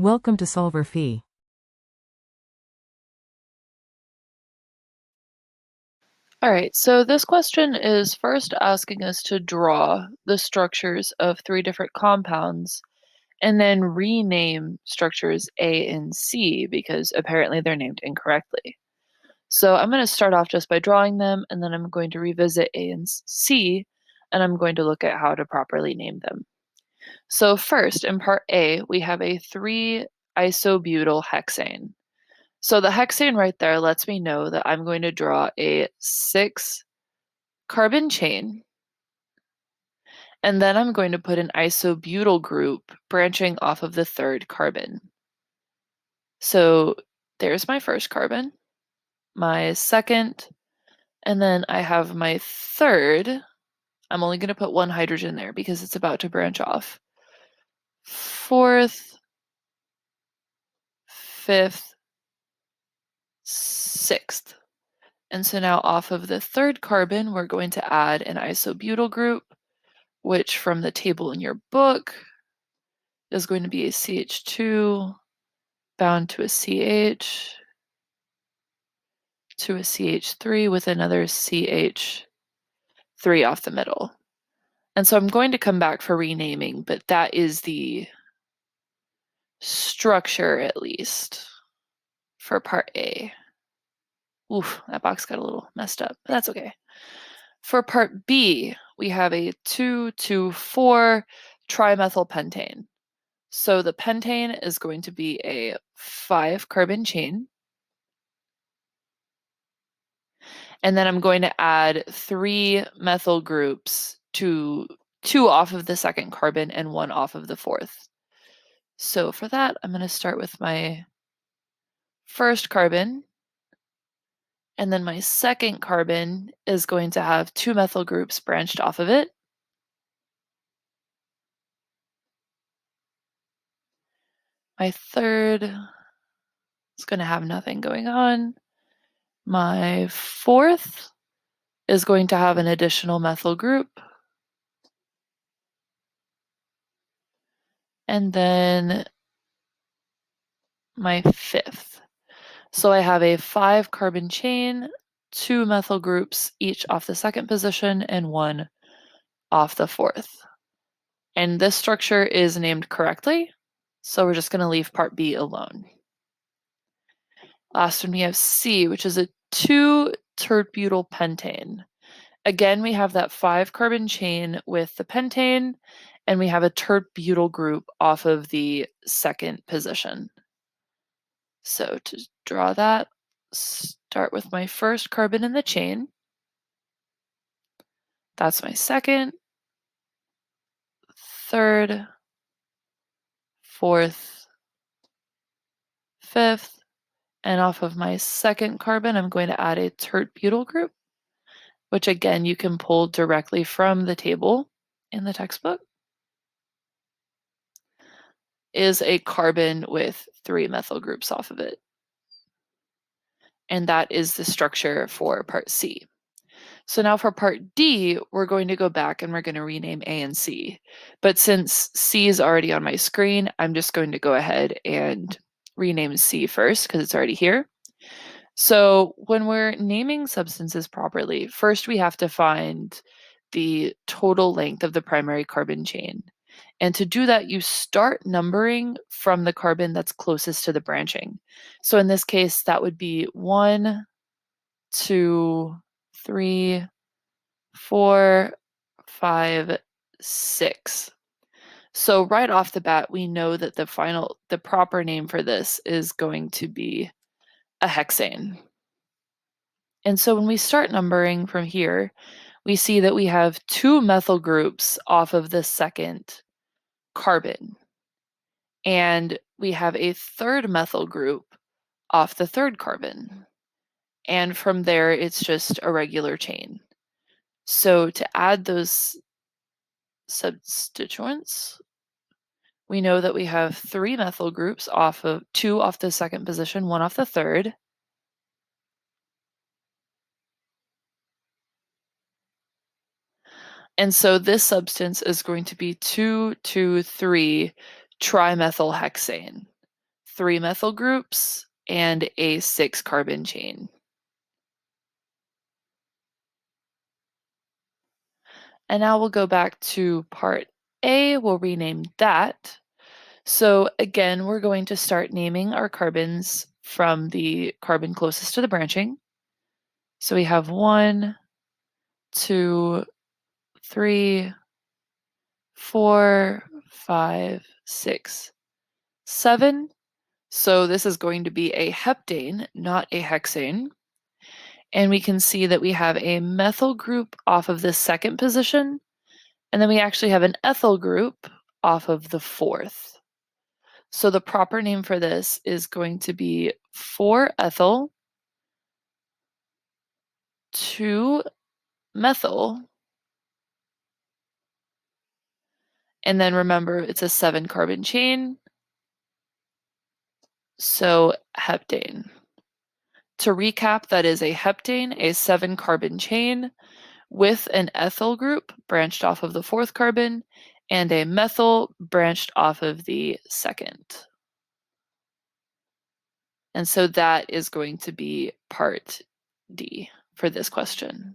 Welcome to solverfy. All right, so this question is first asking us to draw the structures of three different compounds and then rename structures A and C because apparently they're named incorrectly. So I'm going to start off just by drawing them, and then I'm going to revisit A and C, and I'm going to look at how to properly name them. So first, in part A, we have a 3-isobutyl hexane. So the hexane right there lets me know that I'm going to draw a 6-carbon chain, and then I'm going to put an isobutyl group branching off of the third carbon. So there's my first carbon, my second, and then I have my third. I'm only going to put one hydrogen there because it's about to branch off. Fourth, fifth, sixth. And so now off of the third carbon, we're going to add an isobutyl group, which from the table in your book is going to be a CH2 bound to a CH, to a CH3 with another CH3 off the middle. And so I'm going to come back for renaming, but that is the structure, at least, for part A. Oof, that box got a little messed up, but that's okay. For part B, we have a 2,2,4 trimethylpentane. So the pentane is going to be a 5-carbon chain. And then I'm going to add 3 methyl groups to 2 off of the second carbon and 1 off of the fourth. So for that, I'm going to start with my first carbon, and then my second carbon is going to have 2 methyl groups branched off of it. My third is going to have nothing going on. My fourth is going to have an additional methyl group. And then my fifth. So I have a 5-carbon chain, 2 methyl groups, each off the second position, and 1 off the fourth. And this structure is named correctly, so we're just going to leave part B alone. Last one, we have C, which is a 2-tert-butyl pentane. Again, we have that 5-carbon chain with the pentane, and we have a tert-butyl group off of the second position. So to draw that, start with my first carbon in the chain. That's my second, third, fourth, fifth, and off of my second carbon, I'm going to add a tert-butyl group, which again, you can pull directly from the table in the textbook, is a carbon with 3 methyl groups off of it. And that is the structure for part C. So now for part D, we're going to go back and we're going to rename A and C. But since C is already on my screen, I'm just going to go ahead and rename C first because it's already here. So when we're naming substances properly, first we have to find the total length of the primary carbon chain. And to do that, you start numbering from the carbon that's closest to the branching. So in this case, that would be 1, 2, 3, 4, 5, 6. So right off the bat, we know that the proper name for this is going to be a hexane. And so when we start numbering from here, we see that we have 2 methyl groups off of the second carbon. And we have a 3rd methyl group off the 3rd carbon. And from there, it's just a regular chain. So to add those substituents, we know that we have 3 methyl groups off of 2 off the second position, 1 off the third. And so this substance is going to be 2,2,3 trimethylhexane. 3 methyl groups, and a 6 carbon chain. And now we'll go back to part A. We'll rename that. So again, we're going to start naming our carbons from the carbon closest to the branching. So we have 1, 2, 3, 4, 5, 6, 7. So this is going to be a heptane, not a hexane. And we can see that we have a methyl group off of the second position, and then we actually have an ethyl group off of the fourth. So the proper name for this is going to be 4-ethyl, 2-methyl, and then remember it's a 7-carbon chain, so heptane. To recap, that is a heptane, a 7-carbon chain with an ethyl group branched off of the 4th carbon, and a methyl branched off of the 2nd. And so that is going to be part D for this question.